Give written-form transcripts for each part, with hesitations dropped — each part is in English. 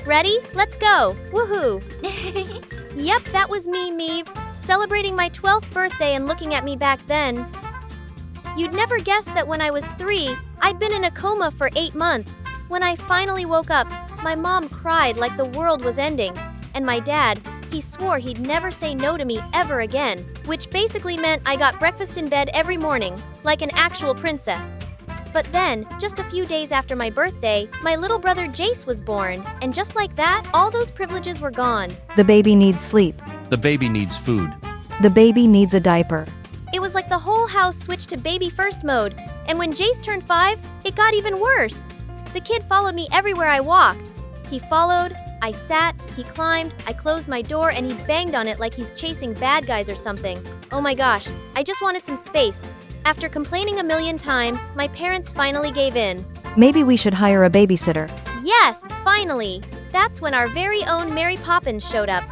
Ready? Let's go! Woohoo! Yep, that was me, Meave, celebrating my 12th birthday and looking at me back then. You'd never guess that when I was 3, I'd been in a coma for 8 months. When I finally woke up, my mom cried like the world was ending. And my dad, he swore he'd never say no to me ever again, which basically meant I got breakfast in bed every morning, like an actual princess. But then, just a few days after my birthday, my little brother Jace was born, and just like that, all those privileges were gone. The baby needs sleep. The baby needs food. The baby needs a diaper. It was like the whole house switched to baby first mode, and when Jace turned 5, it got even worse. The kid followed me everywhere I walked. He followed, I sat, he climbed, I closed my door, and he banged on it like he's chasing bad guys or something. Oh my gosh, I just wanted some space. After complaining a million times, my parents finally gave in. Maybe we should hire a babysitter. Yes, finally! That's when our very own Mary Poppins showed up.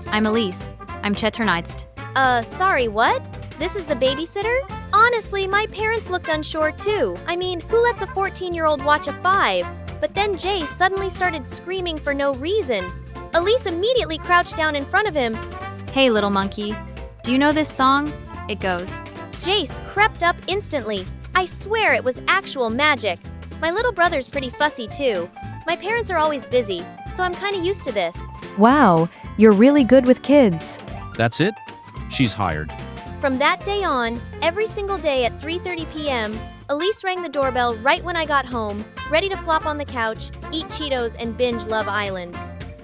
I'm Elise. I'm cutthroat. Sorry, what? This is the babysitter? Honestly, my parents looked unsure too. I mean, who lets a 14-year-old watch a 5? But then Jace suddenly started screaming for no reason. Elise immediately crouched down in front of him. Hey, little monkey. Do you know this song? It goes. Jace crept up instantly. I swear it was actual magic. My little brother's pretty fussy too. My parents are always busy, so I'm kinda used to this. Wow, you're really good with kids. That's it? She's hired. From that day on, every single day at 3:30 p.m., Elise rang the doorbell right when I got home, ready to flop on the couch, eat Cheetos, and binge Love Island.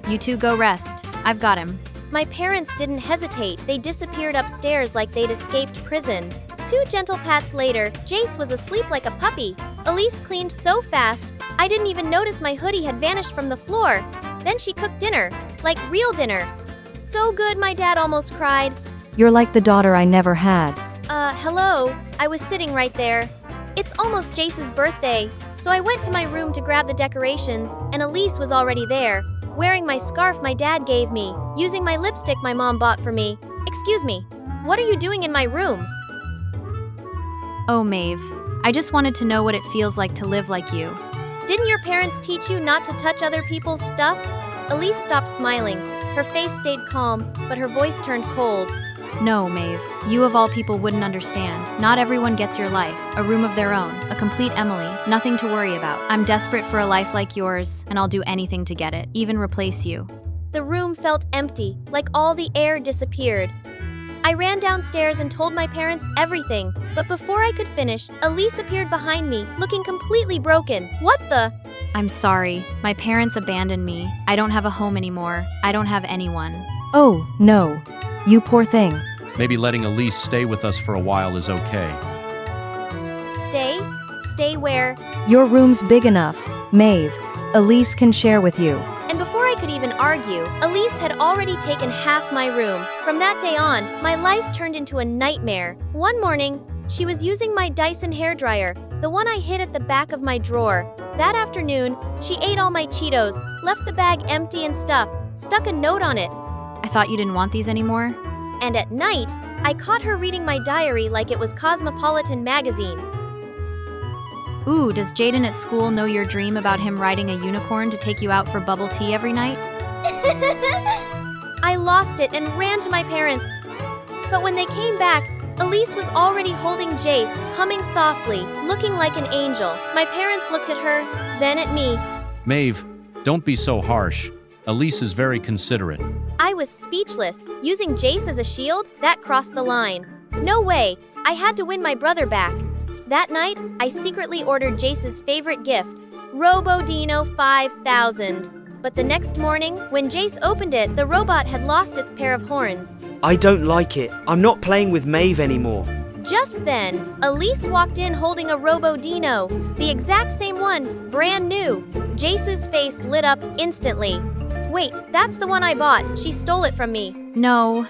You two go rest. I've got him. My parents didn't hesitate. They disappeared upstairs like they'd escaped prison. 2 gentle pats later, Jace was asleep like a puppy. Elise cleaned so fast, I didn't even notice my hoodie had vanished from the floor. Then she cooked dinner, like real dinner. So good, my dad almost cried. You're like the daughter I never had. Hello. I was sitting right there. It's almost Jace's birthday, so I went to my room to grab the decorations, and Elise was already there, wearing my scarf my dad gave me, using my lipstick my mom bought for me. Excuse me, what are you doing in my room? Oh, Maeve. I just wanted to know what it feels like to live like you. Didn't your parents teach you not to touch other people's stuff? Elise stopped smiling. Her face stayed calm, but her voice turned cold. No, Maeve. You of all people wouldn't understand. Not everyone gets your life, a room of their own, a complete Emily, nothing to worry about. I'm desperate for a life like yours, and I'll do anything to get it, even replace you. The room felt empty, like all the air disappeared. I ran downstairs and told my parents everything, but before I could finish, Elise appeared behind me, looking completely broken. What the? I'm sorry. My parents abandoned me. I don't have a home anymore. I don't have anyone. Oh, no. You poor thing. Maybe letting Elise stay with us for a while is okay. Stay? Stay where? Your room's big enough. Maeve, Elise can share with you. And before I could even argue, Elise had already taken half my room. From that day on, my life turned into a nightmare. One morning, she was using my Dyson hairdryer, the one I hid at the back of my drawer. That afternoon, she ate all my Cheetos, left the bag empty and stuck a note on it. I thought you didn't want these anymore? And at night, I caught her reading my diary like it was Cosmopolitan magazine. Ooh, does Jaden at school know your dream about him riding a unicorn to take you out for bubble tea every night? I lost it and ran to my parents. But when they came back, Elise was already holding Jace, humming softly, looking like an angel. My parents looked at her, then at me. Maeve, don't be so harsh. Elise is very considerate. I was speechless. Using Jace as a shield? That crossed the line. No way. I had to win my brother back. That night, I secretly ordered Jace's favorite gift, Robodino 5000. But the next morning, when Jace opened it, the robot had lost its pair of horns. I don't like it. I'm not playing with Maeve anymore. Just then, Elise walked in holding a Robodino, the exact same one, brand new. Jace's face lit up instantly. Wait, that's the one I bought. She stole it from me. No,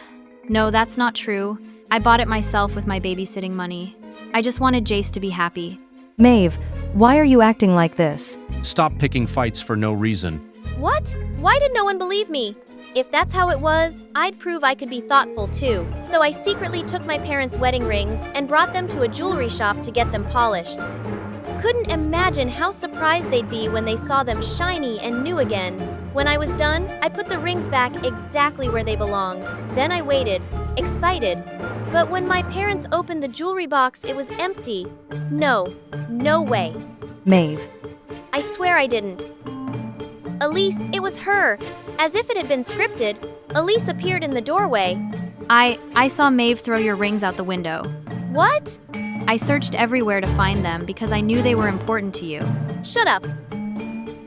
that's not true. I bought it myself with my babysitting money. I just wanted Jace to be happy. Maeve, why are you acting like this? Stop picking fights for no reason. What? Why did no one believe me? If that's how it was, I'd prove I could be thoughtful too. So I secretly took my parents' wedding rings and brought them to a jewelry shop to get them polished. Couldn't imagine how surprised they'd be when they saw them shiny and new again. When I was done, I put the rings back exactly where they belonged. Then I waited, excited. But when my parents opened the jewelry box, it was empty. No way. Maeve. I swear I didn't. Elise, it was her. As if it had been scripted, Elise appeared in the doorway. I saw Maeve throw your rings out the window. What? I searched everywhere to find them because I knew they were important to you. Shut up.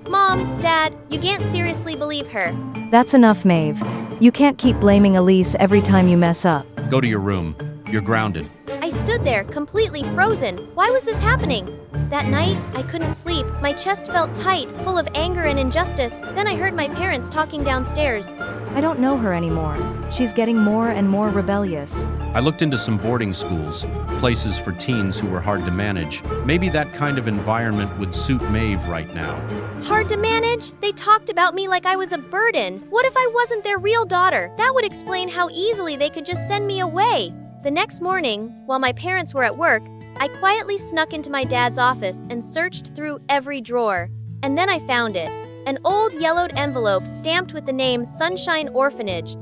Mom, Dad, you can't seriously believe her. That's enough, Maeve. You can't keep blaming Elise every time you mess up. Go to your room. You're grounded. I stood there, completely frozen. Why was this happening? That night, I couldn't sleep. My chest felt tight, full of anger and injustice. Then I heard my parents talking downstairs. I don't know her anymore. She's getting more and more rebellious. I looked into some boarding schools, places for teens who were hard to manage. Maybe that kind of environment would suit Maeve right now. Hard to manage? They talked about me like I was a burden. What if I wasn't their real daughter? That would explain how easily they could just send me away. The next morning, while my parents were at work, I quietly snuck into my dad's office and searched through every drawer. And then I found it. An old yellowed envelope stamped with the name Sunshine Orphanage.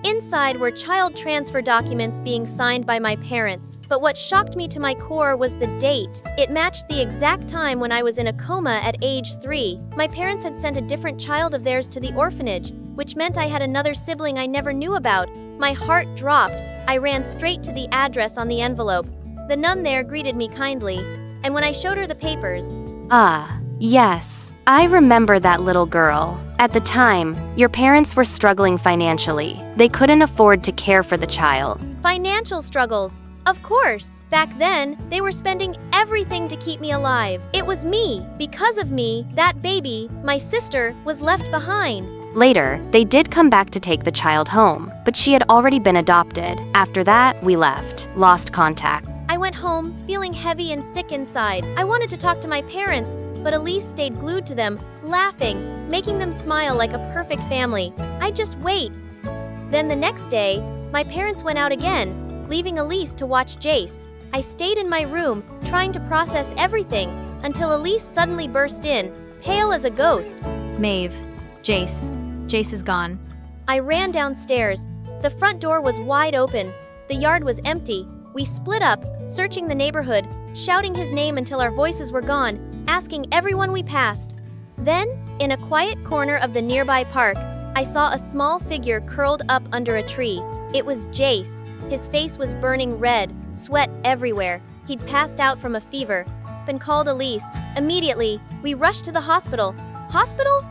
Inside were child transfer documents being signed by my parents, but what shocked me to my core was the date. It matched the exact time when I was in a coma at age 3. My parents had sent a different child of theirs to the orphanage, which meant I had another sibling I never knew about. My heart dropped. I ran straight to the address on the envelope. The nun there greeted me kindly, and when I showed her the papers, Ah, yes. I remember that little girl. At the time, your parents were struggling financially. They couldn't afford to care for the child. financial struggles. Of course, back then, they were spending everything to keep me alive. It was me. Because of me, that baby, my sister, was left behind. Later, they did come back to take the child home, but she had already been adopted. After that, we left, lost contact. I went home, feeling heavy and sick inside. I wanted to talk to my parents, but Elise stayed glued to them, laughing, making them smile like a perfect family. I'd just wait. Then the next day, my parents went out again, leaving Elise to watch Jace. I stayed in my room, trying to process everything, until Elise suddenly burst in, pale as a ghost. Maeve. Jace. Jace is gone. I ran downstairs. The front door was wide open. The yard was empty. We split up, searching the neighborhood, shouting his name until our voices were gone, asking everyone we passed. Then, in a quiet corner of the nearby park, I saw a small figure curled up under a tree. It was Jace. His face was burning red, sweat everywhere. He'd passed out from a fever. Been called Elise. Immediately, we rushed to the hospital. Hospital?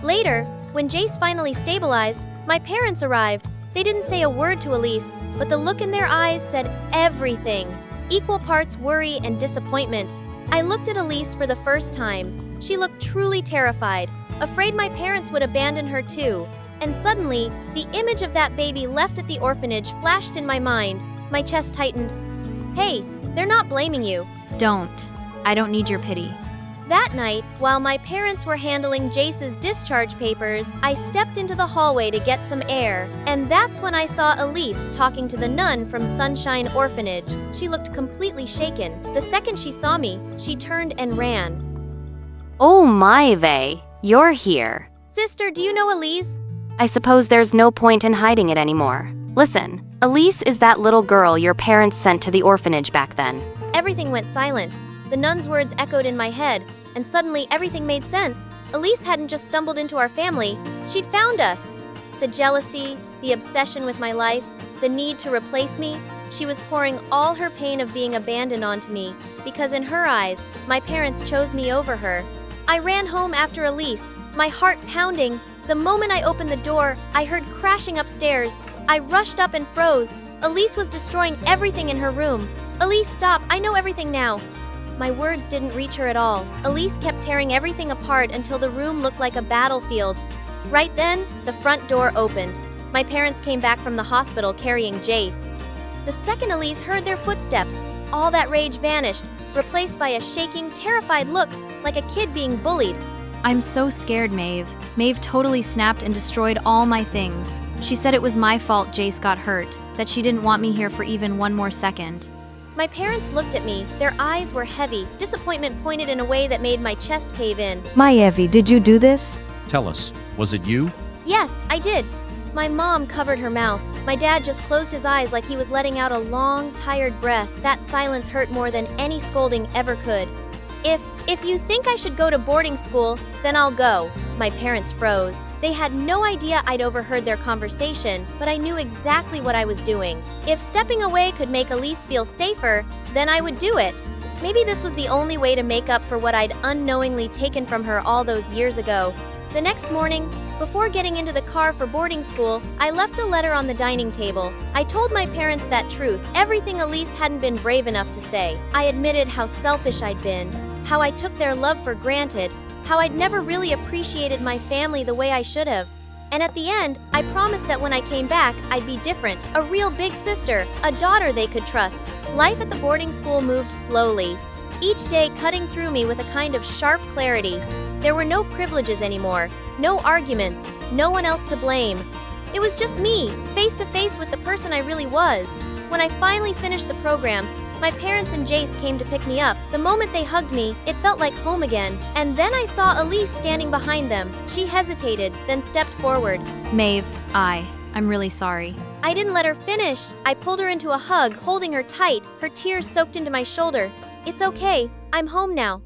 Later, when Jace finally stabilized, my parents arrived. They didn't say a word to Elise, but the look in their eyes said everything. Equal parts worry and disappointment. I looked at Elise for the first time. She looked truly terrified, afraid my parents would abandon her too. And suddenly, the image of that baby left at the orphanage flashed in my mind. My chest tightened. Hey, they're not blaming you. Don't. I don't need your pity. That night, while my parents were handling Jace's discharge papers, I stepped into the hallway to get some air. And that's when I saw Elise talking to the nun from Sunshine Orphanage. She looked completely shaken. The second she saw me, she turned and ran. Oh my vey, you're here. Sister, do you know Elise? I suppose there's no point in hiding it anymore. Listen, Elise is that little girl your parents sent to the orphanage back then. Everything went silent. The nun's words echoed in my head, and suddenly everything made sense. Elise hadn't just stumbled into our family, she'd found us. The jealousy, the obsession with my life, the need to replace me, she was pouring all her pain of being abandoned onto me, because in her eyes, my parents chose me over her. I ran home after Elise, my heart pounding. The moment I opened the door, I heard crashing upstairs. I rushed up and froze. Elise was destroying everything in her room. Elise, stop, I know everything now. My words didn't reach her at all. Elise kept tearing everything apart until the room looked like a battlefield. Right then, the front door opened. My parents came back from the hospital carrying Jace. The second Elise heard their footsteps, all that rage vanished, replaced by a shaking, terrified look, like a kid being bullied. I'm so scared, Maeve. Maeve totally snapped and destroyed all my things. She said it was my fault Jace got hurt, that she didn't want me here for even one more second. My parents looked at me, their eyes were heavy, disappointment pointed in a way that made my chest cave in. My Evie, did you do this? Tell us, Was it you? Yes, I did. My mom covered her mouth. My dad just closed his eyes like he was letting out a long, tired breath. That silence hurt more than any scolding ever could. If you think I should go to boarding school, then I'll go. My parents froze. They had no idea I'd overheard their conversation, but I knew exactly what I was doing. If stepping away could make Elise feel safer, then I would do it. Maybe this was the only way to make up for what I'd unknowingly taken from her all those years ago. The next morning, before getting into the car for boarding school, I left a letter on the dining table. I told my parents that truth, everything Elise hadn't been brave enough to say. I admitted how selfish I'd been, how I took their love for granted, how I'd never really appreciated my family the way I should have. And at the end, I promised that when I came back, I'd be different, a real big sister, a daughter they could trust. Life at the boarding school moved slowly, each day cutting through me with a kind of sharp clarity. There were no privileges anymore, no arguments, no one else to blame. It was just me, face to face with the person I really was. When I finally finished the program, my parents and Jace came to pick me up. The moment they hugged me, it felt like home again. And then I saw Elise standing behind them. She hesitated, then stepped forward. Maeve, I'm really sorry. I didn't let her finish. I pulled her into a hug, holding her tight, her tears soaked into my shoulder. It's okay, I'm home now.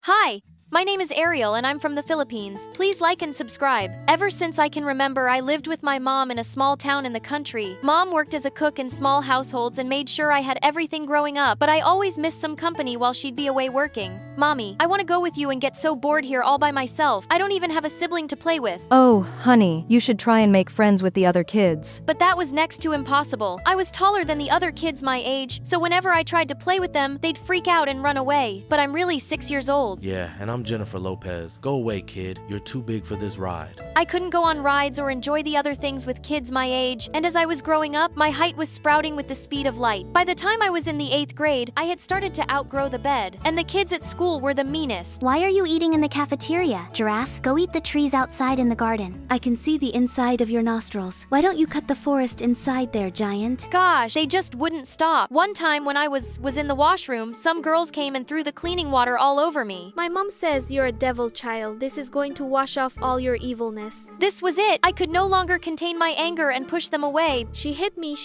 Hi, my name is Ariel and I'm from the Philippines. Please like and subscribe. Ever since I can remember, I lived with my mom in a small town in the country. Mom worked as a cook in small households and made sure I had everything growing up, but I always missed some company while she'd be away working. Mommy, I want to go with you and get so bored here all by myself. I don't even have a sibling to play with. Oh, honey, you should try and make friends with the other kids. But that was next to impossible. I was taller than the other kids my age, so whenever I tried to play with them, they'd freak out and run away. But I'm really 6 years old. Yeah, and I'm Jennifer Lopez. Go away, kid. You're too big for this ride. I couldn't go on rides or enjoy the other things with kids my age, and as I was growing up, my height was sprouting with the speed of light. By the time I was in the 8th grade, I had started to outgrow the bed, and the kids at school were the meanest. Why are you eating in the cafeteria? Giraffe, go eat the trees outside in the garden. I can see the inside of your nostrils. Why don't you cut the forest inside there, giant? Gosh, they just wouldn't stop. One time when I was in the washroom, some girls came and threw the cleaning water all over me. My mom says you're a devil child. This is going to wash off all your evilness. This was it. I could no longer contain my anger and push them away. She hit me.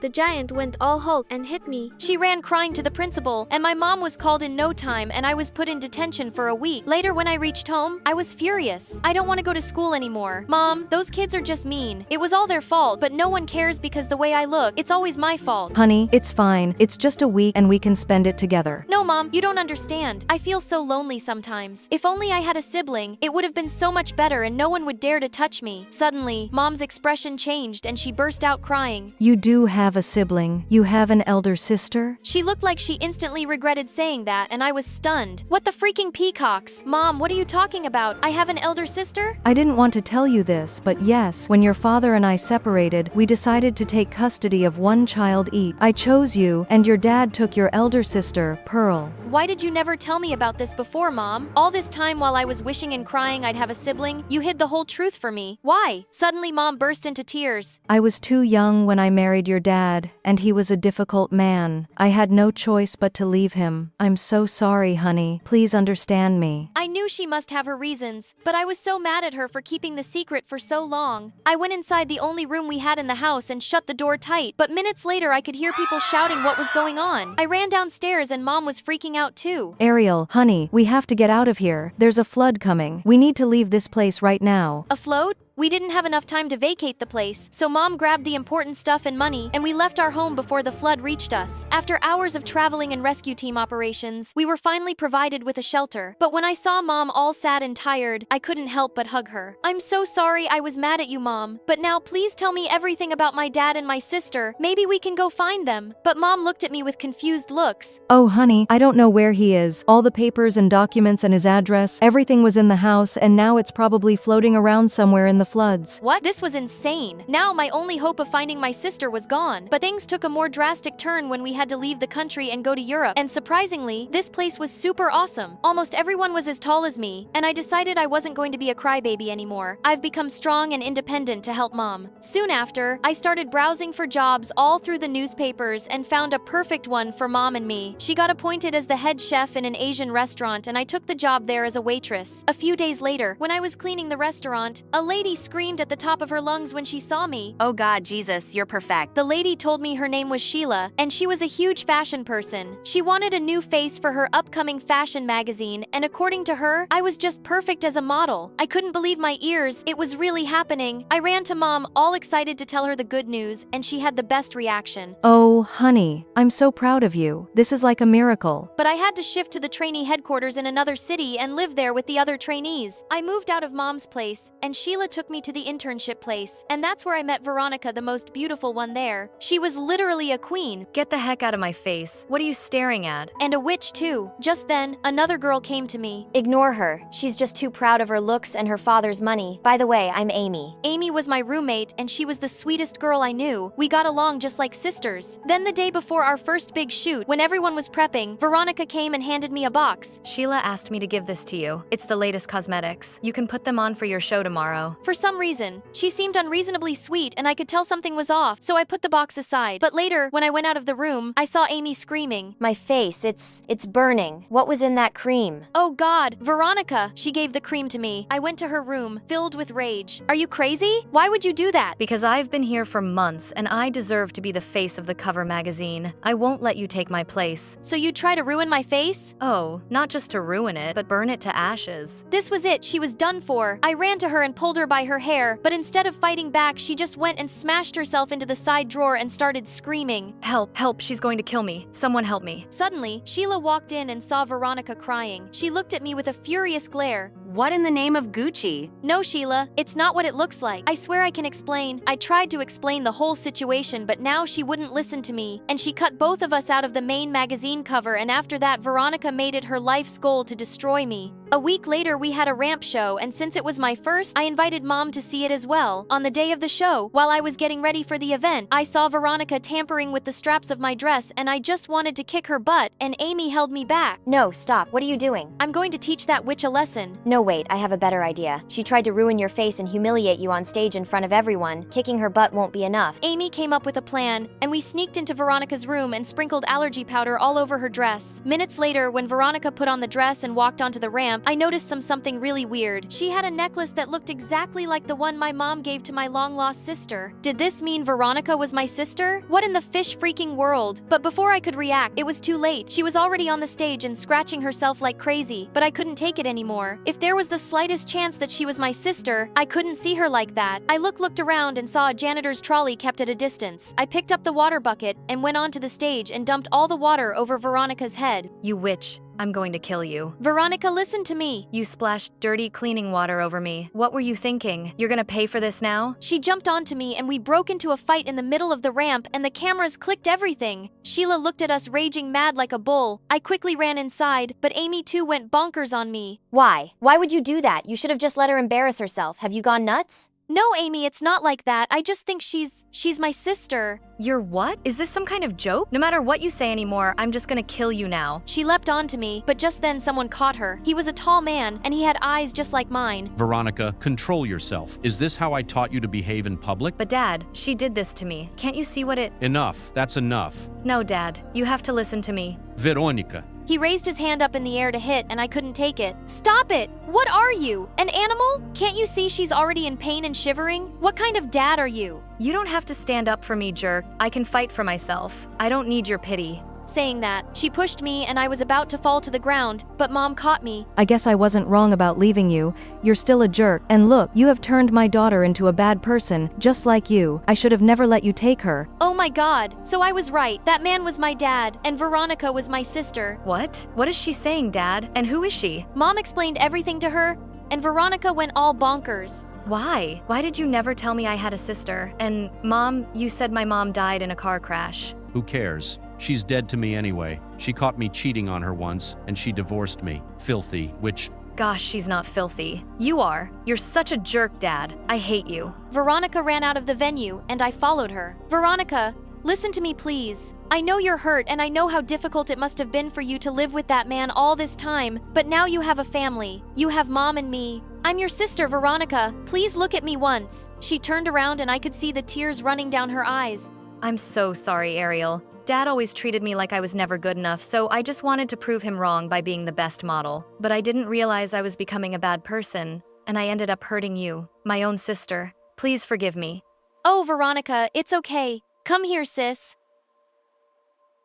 The giant went all Hulk and hit me. She ran crying to the principal, and my mom was called in no time, and I was put in detention for a week. Later, when I reached home, I was furious. I don't want to go to school anymore. Mom, those kids are just mean. It was all their fault, but no one cares because the way I look, it's always my fault. Honey, it's fine. It's just a week and we can spend it together. No, Mom, you don't understand. I feel so lonely sometimes. If only I had a sibling, it would have been so much better and no one would dare to touch me. Suddenly, Mom's expression changed and she burst out crying. You do have a sibling. You have an elder sister? She looked like she instantly regretted saying that, and I was stunned. What the freaking peacocks? Mom, what are you talking about? I have an elder sister? I didn't want to tell you this, but yes, when your father and I separated, we decided to take custody of one child each. I chose you, and your dad took your elder sister, Pearl. Why did you never tell me about this before, Mom? All this time while I was wishing and crying I'd have a sibling, you hid the whole truth for me. Why? Suddenly, Mom burst into tears. I was too young when I married your dad, and he was a difficult man. I had no choice but to leave him. I'm so sorry, honey. Please understand me. I knew she must have her reasons, but I was so mad at her for keeping the secret for so long. I went inside the only room we had in the house and shut the door tight, but minutes later I could hear people shouting what was going on. I ran downstairs and Mom was freaking out too. Ariel, honey, we have to get out of here. There's a flood coming. We need to leave this place right now. A float? We didn't have enough time to vacate the place, so Mom grabbed the important stuff and money, and we left our home before the flood reached us. After hours of traveling and rescue team operations, we were finally provided with a shelter. But when I saw Mom all sad and tired, I couldn't help but hug her. I'm so sorry I was mad at you, Mom, but now please tell me everything about my dad and my sister. Maybe we can go find them. But Mom looked at me with confused looks. Oh, honey, I don't know where he is. All the papers and documents and his address, everything was in the house, and now it's probably floating around somewhere in the floods. What? This was insane. Now my only hope of finding my sister was gone. But things took a more drastic turn when we had to leave the country and go to Europe. And surprisingly, this place was super awesome. Almost everyone was as tall as me, and I decided I wasn't going to be a crybaby anymore. I've become strong and independent to help mom. Soon after, I started browsing for jobs all through the newspapers and found a perfect one for mom and me. She got appointed as the head chef in an Asian restaurant, and I took the job there as a waitress. A few days later, when I was cleaning the restaurant, a lady screamed at the top of her lungs when she saw me. Oh God, Jesus, you're perfect. The lady told me her name was Sheila, and she was a huge fashion person. She wanted a new face for her upcoming fashion magazine, and according to her, I was just perfect as a model. I couldn't believe my ears. It was really happening. I ran to mom, all excited to tell her the good news, and she had the best reaction. Oh, honey, I'm so proud of you. This is like a miracle. But I had to shift to the trainee headquarters in another city and live there with the other trainees. I moved out of mom's place, and Sheila took me to the internship place, and that's where I met Veronica, the most beautiful one there. She was literally a queen. Get the heck out of my face. What are you staring at? And a witch too. Just then, another girl came to me. Ignore her. She's just too proud of her looks and her father's money. By the way, I'm Amy. Amy was my roommate, and she was the sweetest girl I knew. We got along just like sisters. Then the day before our first big shoot, when everyone was prepping, Veronica came and handed me a box. Sheila asked me to give this to you. It's the latest cosmetics. You can put them on for your show tomorrow. For some reason, she seemed unreasonably sweet, and I could tell something was off, so I put the box aside. But later, when I went out of the room, I saw Amy screaming. My face, it's burning. What was in that cream? Oh God, Veronica! She gave the cream to me. I went to her room, filled with rage. Are you crazy? Why would you do that? Because I've been here for months, and I deserve to be the face of the cover magazine. I won't let you take my place. So you'd try to ruin my face? Oh, not just to ruin it, but burn it to ashes. This was it. She was done for. I ran to her and pulled her by her hair, but instead of fighting back, she just went and smashed herself into the side drawer and started screaming. Help, help, she's going to kill me. Someone help me. Suddenly, Sheila walked in and saw Veronica crying. She looked at me with a furious glare. What in the name of Gucci? No, Sheila, it's not what it looks like. I swear I can explain. I tried to explain the whole situation, but now she wouldn't listen to me, and she cut both of us out of the main magazine cover, and after that, Veronica made it her life's goal to destroy me. A week later, we had a ramp show, and since it was my first, I invited Mom to see it as well. On the day of the show, while I was getting ready for the event, I saw Veronica tampering with the straps of my dress, and I just wanted to kick her butt, and Amy held me back. No, stop. What are you doing? I'm going to teach that witch a lesson. No, wait, I have a better idea. She tried to ruin your face and humiliate you on stage in front of everyone. Kicking her butt won't be enough. Amy came up with a plan, and we sneaked into Veronica's room and sprinkled allergy powder all over her dress. Minutes later, when Veronica put on the dress and walked onto the ramp, I noticed something really weird. She had a necklace that looked exactly like the one my mom gave to my long-lost sister. Did this mean Veronica was my sister? What in the fish freaking world? But before I could react, it was too late. She was already on the stage and scratching herself like crazy, but I couldn't take it anymore. If there was the slightest chance that she was my sister, I couldn't see her like that. I looked around and saw a janitor's trolley kept at a distance. I picked up the water bucket and went onto the stage and dumped all the water over Veronica's head. You witch. I'm going to kill you. Veronica, listen to me. You splashed dirty cleaning water over me. What were you thinking? You're gonna pay for this now? She jumped onto me and we broke into a fight in the middle of the ramp and the cameras clicked everything. Sheila looked at us raging mad like a bull. I quickly ran inside, but Amy too went bonkers on me. Why? Why would you do that? You should have just let her embarrass herself. Have you gone nuts? No, Amy, it's not like that. I just think she's my sister. You're what? Is this some kind of joke? No matter what you say anymore, I'm just gonna kill you now. She leapt onto me, but just then someone caught her. He was a tall man, and he had eyes just like mine. Veronica, control yourself. Is this how I taught you to behave in public? But Dad, she did this to me. Can't you see what it— Enough. That's enough. No, Dad. You have to listen to me. Veronica. He raised his hand up in the air to hit, and I couldn't take it. Stop it! What are you? An animal? Can't you see she's already in pain and shivering? What kind of dad are you? You don't have to stand up for me, jerk. I can fight for myself. I don't need your pity. Saying that, she pushed me and I was about to fall to the ground, but Mom caught me. I guess I wasn't wrong about leaving you. You're still a jerk. And look, you have turned my daughter into a bad person, just like you. I should have never let you take her. Oh my God. So I was right. That man was my dad, and Veronica was my sister. What? What is she saying, Dad? And who is she? Mom explained everything to her, and Veronica went all bonkers. Why? Why did you never tell me I had a sister? And Mom, you said my mom died in a car crash. Who cares? She's dead to me anyway. She caught me cheating on her once, and she divorced me. Filthy, which Gosh, she's not filthy. You are. You're such a jerk, Dad. I hate you. Veronica ran out of the venue, and I followed her. Veronica, listen to me, please. I know you're hurt, and I know how difficult it must have been for you to live with that man all this time, but now you have a family. You have Mom and me. I'm your sister, Veronica. Please look at me once. She turned around, and I could see the tears running down her eyes. I'm so sorry, Ariel. Dad always treated me like I was never good enough, so I just wanted to prove him wrong by being the best model. But I didn't realize I was becoming a bad person, and I ended up hurting you, my own sister. Please forgive me. Oh, Veronica, it's okay. Come here, sis.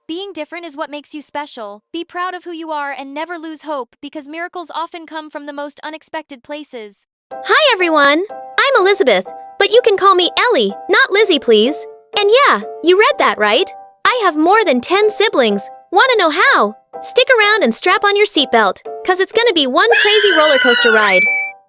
Being different is what makes you special. Be proud of who you are and never lose hope, because miracles often come from the most unexpected places. Hi, everyone. I'm Elizabeth, but you can call me Ellie, not Lizzie, please. And yeah, you read that right. I have more than 10 siblings. Wanna know how? Stick around and strap on your seatbelt, cause it's gonna be one crazy roller coaster ride.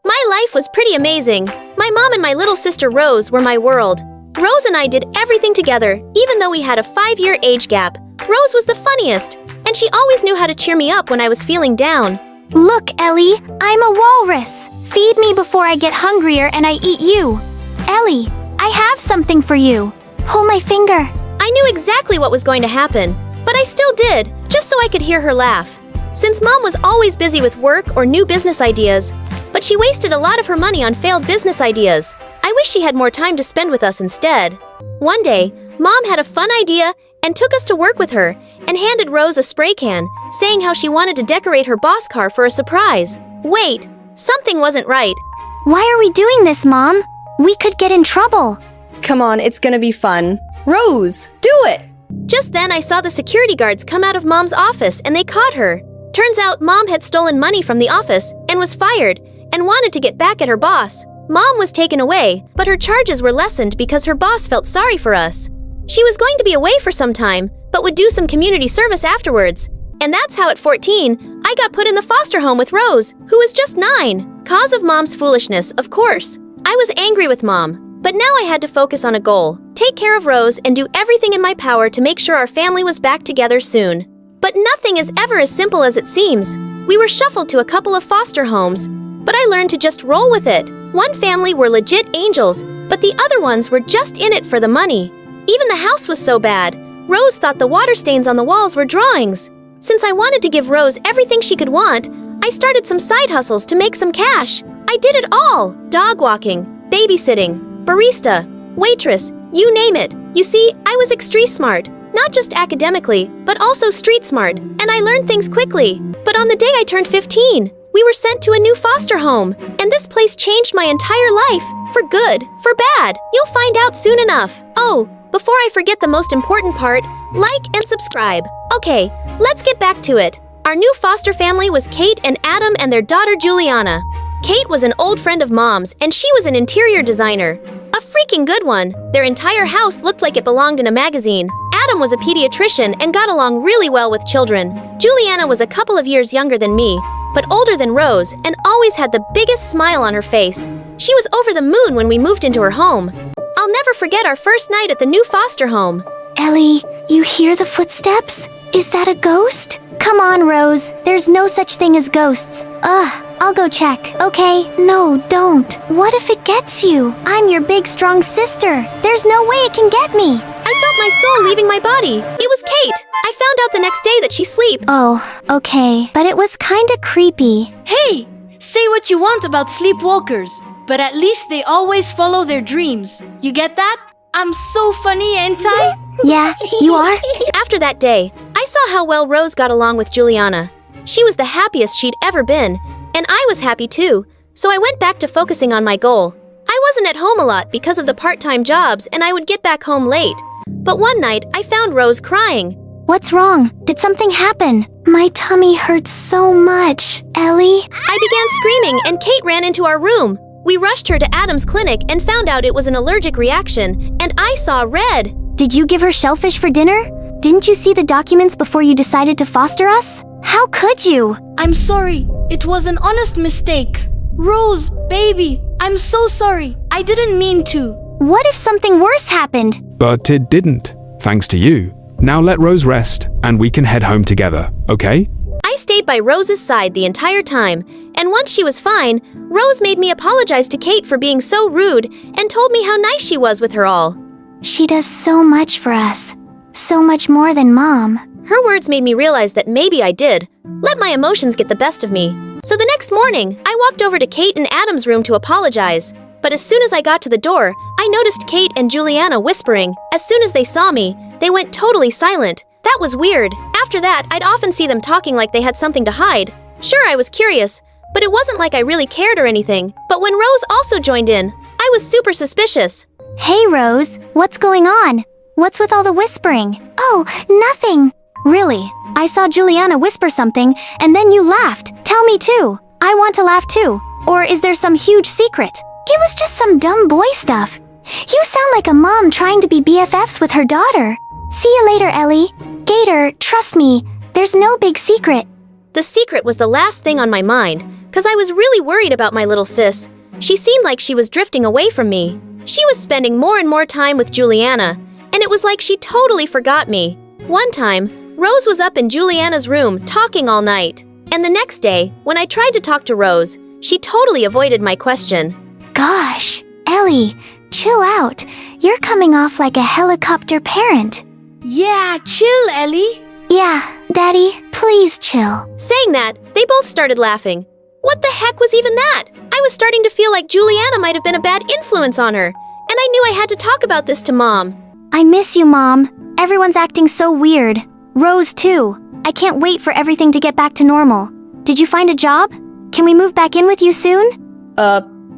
My life was pretty amazing. My mom and my little sister Rose were my world. Rose and I did everything together, even though we had a 5-year age gap. Rose was the funniest, and she always knew how to cheer me up when I was feeling down. Look, Ellie, I'm a walrus. Feed me before I get hungrier and I eat you. Ellie, I have something for you. Pull my finger. I knew exactly what was going to happen, but I still did, just so I could hear her laugh. Since Mom was always busy with work or new business ideas, but she wasted a lot of her money on failed business ideas. I wish she had more time to spend with us instead. One day, Mom had a fun idea and took us to work with her and handed Rose a spray can, saying how she wanted to decorate her boss car for a surprise. Wait, something wasn't right. Why are we doing this, Mom? We could get in trouble. Come on, it's gonna be fun. Rose, do it! Just then I saw the security guards come out of Mom's office and they caught her. Turns out Mom had stolen money from the office and was fired and wanted to get back at her boss. Mom was taken away, but her charges were lessened because her boss felt sorry for us. She was going to be away for some time, but would do some community service afterwards. And that's how at 14, I got put in the foster home with Rose, who was just 9. Cause of Mom's foolishness, of course. I was angry with Mom, but now I had to focus on a goal. Take care of Rose and do everything in my power to make sure our family was back together soon. But nothing is ever as simple as it seems. We were shuffled to a couple of foster homes, but I learned to just roll with it. One family were legit angels, but the other ones were just in it for the money. Even the house was so bad, Rose thought the water stains on the walls were drawings. Since I wanted to give Rose everything she could want, I started some side hustles to make some cash. I did it all. Dog walking, babysitting, barista, waitress, you name it. You see, I was extreme smart. Not just academically, but also street smart, and I learned things quickly. But on the day I turned 15, we were sent to a new foster home, and this place changed my entire life. For good, for bad. You'll find out soon enough. Oh, before I forget the most important part, like and subscribe. Okay, let's get back to it. Our new foster family was Kate and Adam and their daughter Juliana. Kate was an old friend of Mom's, and she was an interior designer. A freaking good one. Their entire house looked like it belonged in a magazine. Adam was a pediatrician and got along really well with children. Juliana was a couple of years younger than me, but older than Rose, and always had the biggest smile on her face. She was over the moon when we moved into her home. I'll never forget our first night at the new foster home. Ellie, you hear the footsteps? Is that a ghost? Come on, Rose. There's no such thing as ghosts. I'll go check. Okay? No, don't. What if it gets you? I'm your big, strong sister. There's no way it can get me. I felt my soul leaving my body. It was Kate. I found out the next day that she slept. Oh, okay. But it was kinda creepy. Hey! Say what you want about sleepwalkers, but at least they always follow their dreams. You get that? I'm so funny, ain't I? Yeah, you are? After that day, I saw how well Rose got along with Juliana. She was the happiest she'd ever been, and I was happy too, so I went back to focusing on my goal. I wasn't at home a lot because of the part-time jobs, and I would get back home late. But one night, I found Rose crying. What's wrong? Did something happen? My tummy hurts so much. Ellie? I began screaming, and Kate ran into our room. We rushed her to Adam's clinic and found out it was an allergic reaction, and I saw red. Did you give her shellfish for dinner? Didn't you see the documents before you decided to foster us? How could you? I'm sorry. It was an honest mistake. Rose, baby, I'm so sorry. I didn't mean to. What if something worse happened? But it didn't, thanks to you. Now let Rose rest, and we can head home together, okay? I stayed by Rose's side the entire time, and once she was fine, Rose made me apologize to Kate for being so rude and told me how nice she was with her all. She does so much for us. So much more than Mom. Her words made me realize that maybe I did let my emotions get the best of me. So the next morning, I walked over to Kate and Adam's room to apologize. But as soon as I got to the door, I noticed Kate and Juliana whispering. As soon as they saw me, they went totally silent. That was weird. After that, I'd often see them talking like they had something to hide. Sure, I was curious, but it wasn't like I really cared or anything. But when Rose also joined in, I was super suspicious. Hey, Rose, what's going on? What's with all the whispering? Oh, nothing. Really? I saw Juliana whisper something, and then you laughed. Tell me too. I want to laugh too. Or is there some huge secret? It was just some dumb boy stuff. You sound like a mom trying to be BFFs with her daughter. See you later, Ellie. Gator, trust me, there's no big secret. The secret was the last thing on my mind, because I was really worried about my little sis. She seemed like she was drifting away from me. She was spending more and more time with Juliana, and it was like she totally forgot me. One time, Rose was up in Juliana's room talking all night. And the next day, when I tried to talk to Rose, she totally avoided my question. Gosh, Ellie, chill out. You're coming off like a helicopter parent. Yeah, chill, Ellie. Yeah, Daddy, please chill. Saying that, they both started laughing. What the heck was even that? I was starting to feel like Juliana might have been a bad influence on her, and I knew I had to talk about this to Mom. I miss you, Mom. Everyone's acting so weird. Rose, too. I can't wait for everything to get back to normal. Did you find a job? Can we move back in with you soon?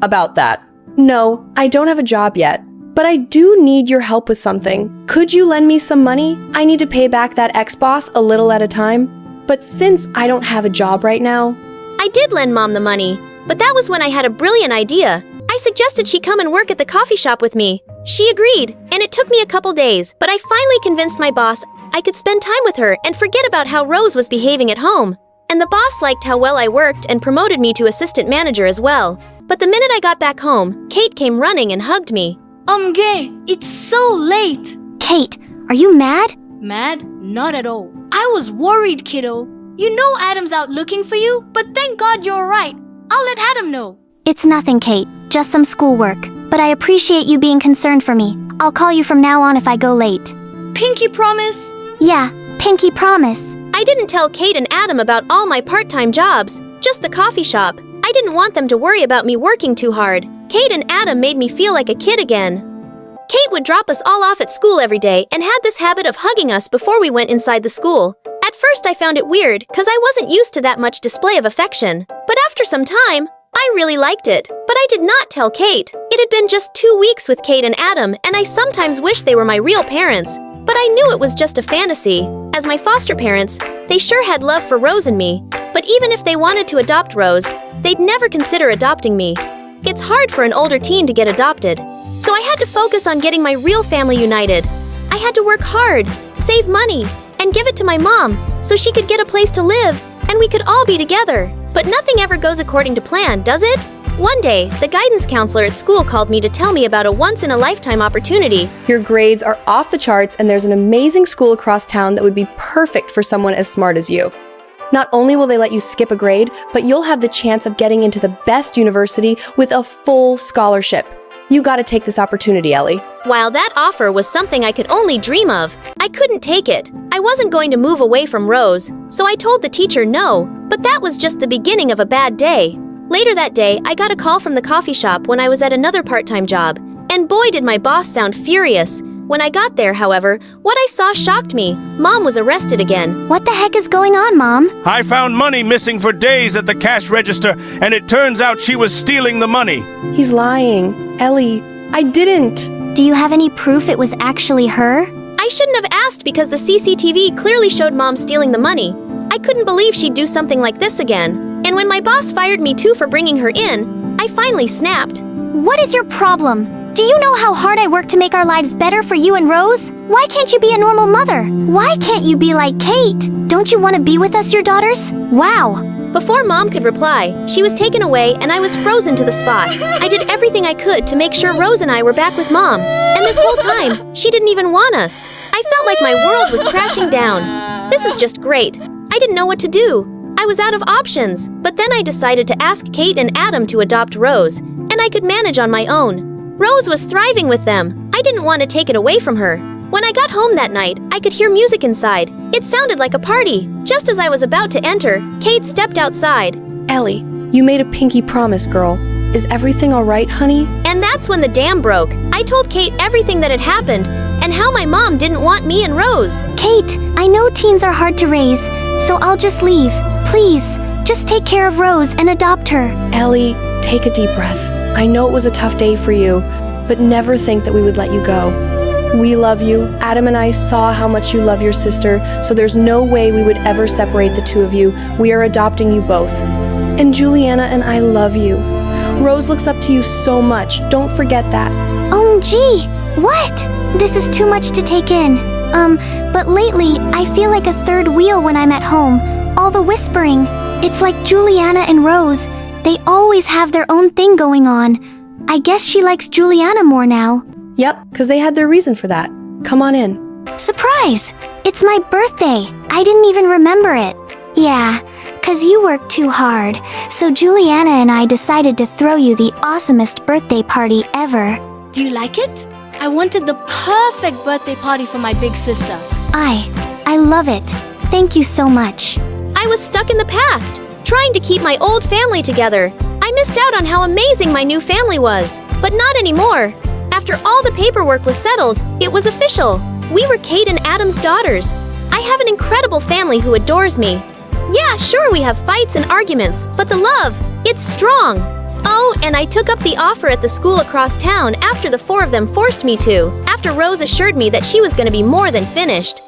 About that. No, I don't have a job yet. But I do need your help with something. Could you lend me some money? I need to pay back that ex-boss a little at a time. But since I don't have a job right now... I did lend Mom the money, but that was when I had a brilliant idea. I suggested she come and work at the coffee shop with me. She agreed, and it took me a couple days, but I finally convinced my boss I could spend time with her and forget about how Rose was behaving at home. And the boss liked how well I worked and promoted me to assistant manager as well. But the minute I got back home, Kate came running and hugged me. Gay, it's so late. Kate, are you mad? Mad? Not at all. I was worried, kiddo. You know Adam's out looking for you, but thank God you're alright. I'll let Adam know. It's nothing, Kate. Just some schoolwork. But I appreciate you being concerned for me. I'll call you from now on if I go late. Pinky promise? Yeah, pinky promise. I didn't tell Kate and Adam about all my part-time jobs, just the coffee shop. I didn't want them to worry about me working too hard. Kate and Adam made me feel like a kid again. Kate would drop us all off at school every day and had this habit of hugging us before we went inside the school. At first I found it weird, because I wasn't used to that much display of affection. But after some time, I really liked it. But I did not tell Kate. It had been just 2 weeks with Kate and Adam, and I sometimes wished they were my real parents. But I knew it was just a fantasy. As my foster parents, they sure had love for Rose and me. But even if they wanted to adopt Rose, they'd never consider adopting me. It's hard for an older teen to get adopted. So I had to focus on getting my real family united. I had to work hard, save money, and give it to my mom so she could get a place to live and we could all be together. But nothing ever goes according to plan, does it? One day, the guidance counselor at school called me to tell me about a once-in-a-lifetime opportunity. Your grades are off the charts and there's an amazing school across town that would be perfect for someone as smart as you. Not only will they let you skip a grade, but you'll have the chance of getting into the best university with a full scholarship. You gotta take this opportunity, Ellie. While that offer was something I could only dream of, I couldn't take it. I wasn't going to move away from Rose, so I told the teacher no, but that was just the beginning of a bad day. Later that day, I got a call from the coffee shop when I was at another part-time job, and boy did my boss sound furious. When I got there, however, what I saw shocked me. Mom was arrested again. What the heck is going on, Mom? I found money missing for days at the cash register, and it turns out she was stealing the money. He's lying. Ellie, I didn't. Do you have any proof it was actually her? I shouldn't have asked because the CCTV clearly showed Mom stealing the money. I couldn't believe she'd do something like this again. And when my boss fired me too for bringing her in, I finally snapped. What is your problem? Do you know how hard I work to make our lives better for you and Rose? Why can't you be a normal mother? Why can't you be like Kate? Don't you want to be with us, your daughters? Wow. Before Mom could reply, she was taken away and I was frozen to the spot. I did everything I could to make sure Rose and I were back with Mom. And this whole time, she didn't even want us. I felt like my world was crashing down. This is just great. I didn't know what to do. I was out of options, but then I decided to ask Kate and Adam to adopt Rose, and I could manage on my own. Rose was thriving with them. I didn't want to take it away from her. When I got home that night, I could hear music inside. It sounded like a party. Just as I was about to enter, Kate stepped outside. Ellie, you made a pinky promise, girl. Is everything all right, honey? And that's when the dam broke. I told Kate everything that had happened, and how my mom didn't want me and Rose. Kate, I know teens are hard to raise, so I'll just leave. Please, just take care of Rose and adopt her. Ellie, take a deep breath. I know it was a tough day for you, but never think that we would let you go. We love you. Adam and I saw how much you love your sister, so there's no way we would ever separate the two of you. We are adopting you both. And Juliana and I love you. Rose looks up to you so much. Don't forget that. OMG! What? This is too much to take in. But lately, I feel like a third wheel when I'm at home. All the whispering. It's like Juliana and Rose. They always have their own thing going on. I guess she likes Juliana more now. Yep, because they had their reason for that. Come on in. Surprise! It's my birthday. I didn't even remember it. Yeah, 'cause you worked too hard. So Juliana and I decided to throw you the awesomest birthday party ever. Do you like it? I wanted the perfect birthday party for my big sister. I love it. Thank you so much. I was stuck in the past, trying to keep my old family together. I missed out on how amazing my new family was, but not anymore. After all the paperwork was settled, it was official. We were Kate and Adam's daughters. I have an incredible family who adores me. Yeah, sure, we have fights and arguments, but the love, it's strong. Oh, and I took up the offer at the school across town after the four of them forced me to, after Rose assured me that she was going to be more than finished.